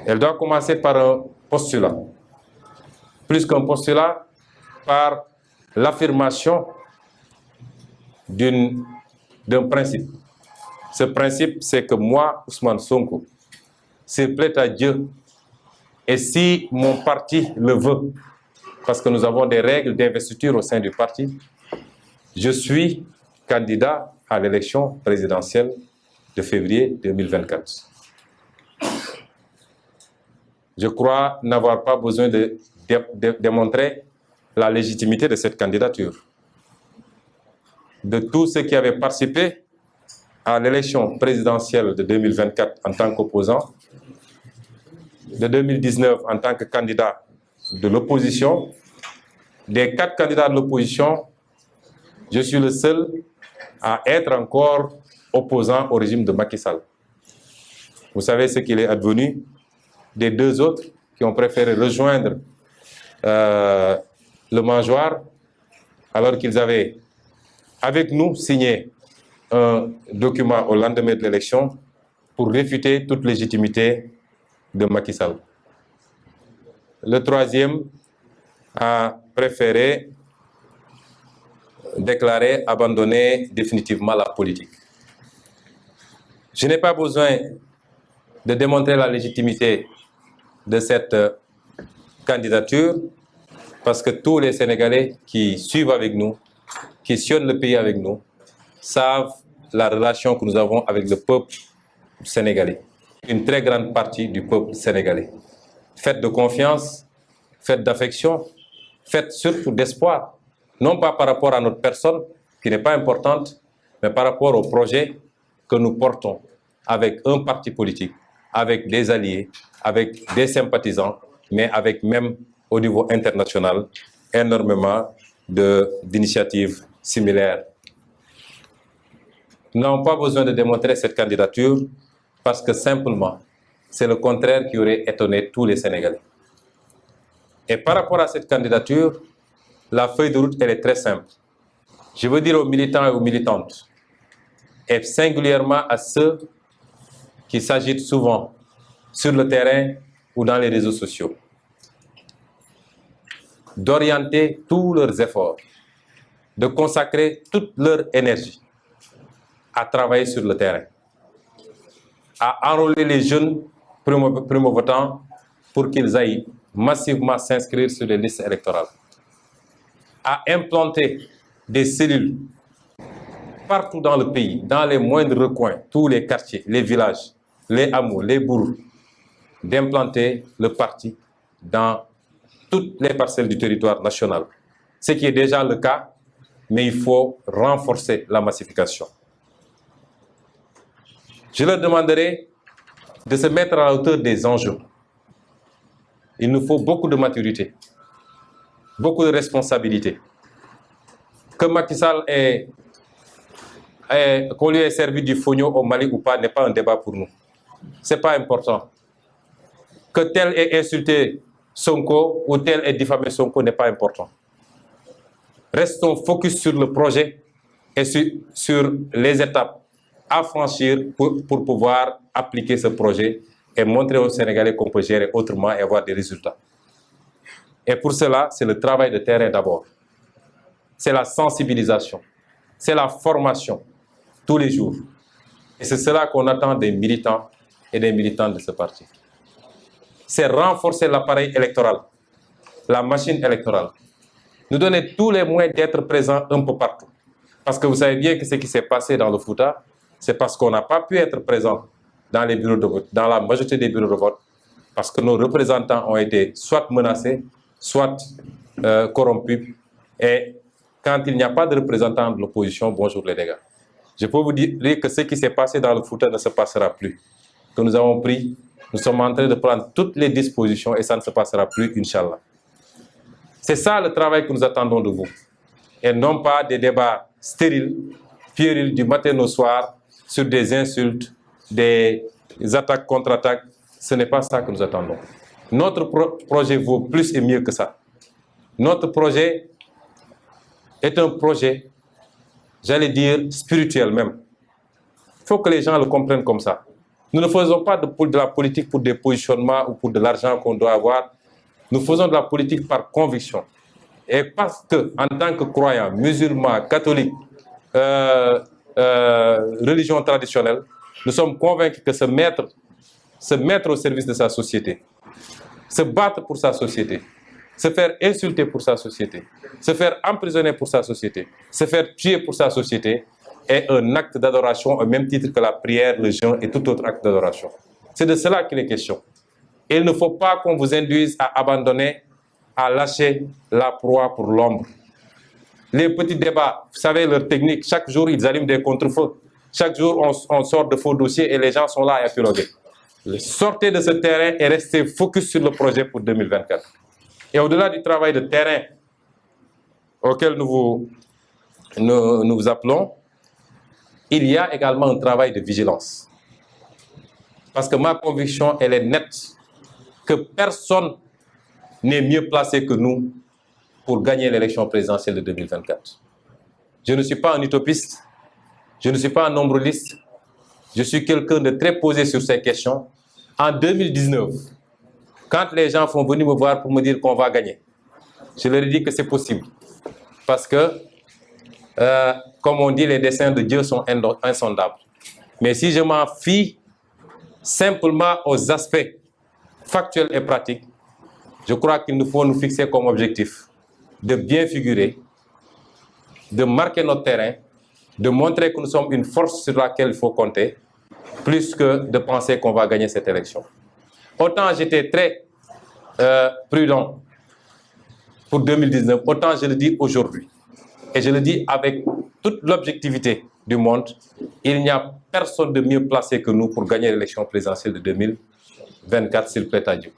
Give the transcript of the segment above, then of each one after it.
Elle doit commencer par un postulat. Plus qu'un postulat, par l'affirmation d'un principe. Ce principe, c'est que moi, Ousmane Sonko, s'il plaît à Dieu, et si mon parti le veut, parce que nous avons des règles d'investiture au sein du parti, je suis candidat à l'élection présidentielle de février 2024. Je crois n'avoir pas besoin de démontrer la légitimité de cette candidature. De tous ceux qui avaient participé à l'élection présidentielle de 2024 en tant qu'opposant, de 2019 en tant que candidat de l'opposition, des 4 candidats de l'opposition, je suis le seul à être encore opposant au régime de Macky Sall. Vous savez ce qu'il est advenu des 2 autres qui ont préféré rejoindre le mangeoire alors qu'ils avaient, avec nous, signé un document au lendemain de l'élection pour réfuter toute légitimité de Macky Sall. Le 3e a préféré déclarer abandonner définitivement la politique. Je n'ai pas besoin de démontrer la légitimité de cette candidature parce que tous les Sénégalais qui suivent avec nous, qui sillonnent le pays avec nous, savent la relation que nous avons avec le peuple sénégalais, une très grande partie du peuple sénégalais. Faite de confiance, faite d'affection, faite surtout d'espoir, non pas par rapport à notre personne, qui n'est pas importante, mais par rapport au projet que nous portons avec un parti politique, avec des alliés, avec des sympathisants, mais avec même au niveau international, énormément d'initiatives similaires. Nous n'avons pas besoin de démontrer cette candidature parce que simplement, c'est le contraire qui aurait étonné tous les Sénégalais. Et par rapport à cette candidature, la feuille de route, elle est très simple. Je veux dire aux militants et aux militantes, et singulièrement à ceux qui s'agitent souvent sur le terrain ou dans les réseaux sociaux, d'orienter tous leurs efforts, de consacrer toute leur énergie à travailler sur le terrain, à enrôler les jeunes primo-votants pour qu'ils aillent massivement s'inscrire sur les listes électorales, à implanter des cellules partout dans le pays, dans les moindres recoins, tous les quartiers, les villages, les hameaux, les bourgs, d'implanter le parti dans toutes les parcelles du territoire national. Ce qui est déjà le cas, mais il faut renforcer la massification. Je leur demanderai de se mettre à la hauteur des enjeux. Il nous faut beaucoup de maturité, beaucoup de responsabilité. Que Macky Sall qu'on lui ait servi du fognon au Mali ou pas n'est pas un débat pour nous. Ce n'est pas important. Que tel ait insulté Sonko ou tel ait diffamé Sonko n'est pas important. Restons focus sur le projet et sur les étapes à franchir pour pouvoir appliquer ce projet et montrer aux Sénégalais qu'on peut gérer autrement et avoir des résultats. Et pour cela, c'est le travail de terrain d'abord. C'est la sensibilisation, c'est la formation tous les jours. Et c'est cela qu'on attend des militants et des militantes de ce parti. C'est renforcer l'appareil électoral, la machine électorale. Nous donner tous les moyens d'être présents un peu partout. Parce que vous savez bien que ce qui s'est passé dans le Fouta, c'est parce qu'on n'a pas pu être présent dans les bureaux de vote, dans la majorité des bureaux de vote, parce que nos représentants ont été soit menacés, soit corrompus. Et quand il n'y a pas de représentants de l'opposition, bonjour les dégâts. Je peux vous dire que ce qui s'est passé dans le Fouta ne se passera plus. Que nous avons pris, nous sommes en train de prendre toutes les dispositions et ça ne se passera plus, Inch'Allah. C'est ça le travail que nous attendons de vous. Et non pas des débats stériles, puérils du matin au soir, sur des insultes, des attaques contre-attaques. Ce n'est pas ça que nous attendons. Notre projet vaut plus et mieux que ça. Notre projet est un projet, j'allais dire, spirituel même. Il faut que les gens le comprennent comme ça. Nous ne faisons pas de la politique pour des positionnements ou pour de l'argent qu'on doit avoir. Nous faisons de la politique par conviction. Et parce que, en tant que croyants, musulmans, catholiques, religion traditionnelle, nous sommes convaincus que se mettre au service de sa société, se battre pour sa société, se faire insulter pour sa société, se faire emprisonner pour sa société, se faire tuer pour sa société, est un acte d'adoration au même titre que la prière, le jeûne et tout autre acte d'adoration. C'est de cela qu'il est question. Et il ne faut pas qu'on vous induise à abandonner, à lâcher la proie pour l'ombre. Les petits débats, vous savez leur technique, chaque jour ils allument des contre-feux. Chaque jour on sort de faux dossiers et les gens sont là à épiloguer. Sortez de ce terrain et restez focus sur le projet pour 2024. Et au-delà du travail de terrain auquel nous vous appelons, il y a également un travail de vigilance. Parce que ma conviction, elle est nette, que personne n'est mieux placé que nous pour gagner l'élection présidentielle de 2024. Je ne suis pas un utopiste, je ne suis pas un nombreliste, je suis quelqu'un de très posé sur ces questions. En 2019, quand les gens sont venus me voir pour me dire qu'on va gagner, je leur ai dit que c'est possible. Parce que, comme on dit, les desseins de Dieu sont insondables. Mais si je m'en fie simplement aux aspects factuels et pratiques, je crois qu'il nous faut nous fixer comme objectif de bien figurer, de marquer notre terrain, de montrer que nous sommes une force sur laquelle il faut compter, plus que de penser qu'on va gagner cette élection. Autant j'étais très prudent pour 2019, autant je le dis aujourd'hui. Et je le dis avec toute l'objectivité du monde, il n'y a personne de mieux placé que nous pour gagner l'élection présidentielle de 2024, s'il plaît à Dieu.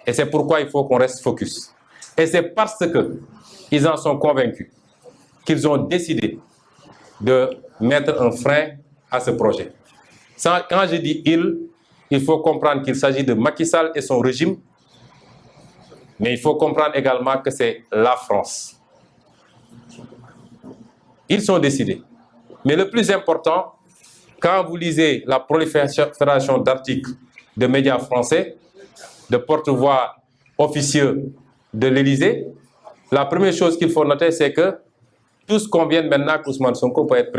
Et c'est pourquoi il faut qu'on reste focus. Et c'est parce qu'ils en sont convaincus qu'ils ont décidé de mettre un frein à ce projet. Quand je dis il faut comprendre qu'il s'agit de Macky Sall et son régime, mais il faut comprendre également que c'est la France. Ils sont décidés. Mais le plus important, quand vous lisez la prolifération d'articles de médias français, de porte-voix officieux de l'Élysée, la première chose qu'il faut noter, c'est que tous conviennent maintenant qu'Ousmane Sonko peut être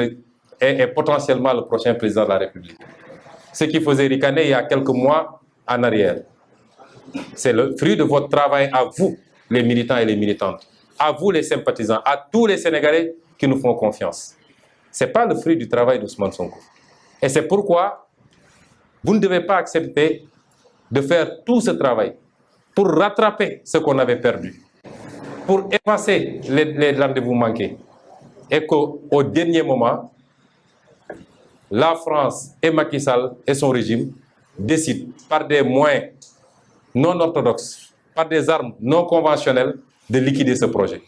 est potentiellement le prochain président de la République. Ce qui faisait ricaner il y a quelques mois en arrière. C'est le fruit de votre travail à vous, les militants et les militantes, à vous les sympathisants, à tous les Sénégalais qui nous font confiance. Ce n'est pas le fruit du travail d'Ousmane Sonko. Et c'est pourquoi vous ne devez pas accepter de faire tout ce travail pour rattraper ce qu'on avait perdu, pour effacer les rendez-vous manqués. Et qu'au dernier moment, la France et Macky Sall et son régime décident par des moyens non orthodoxes, par des armes non conventionnelles, de liquider ce projet.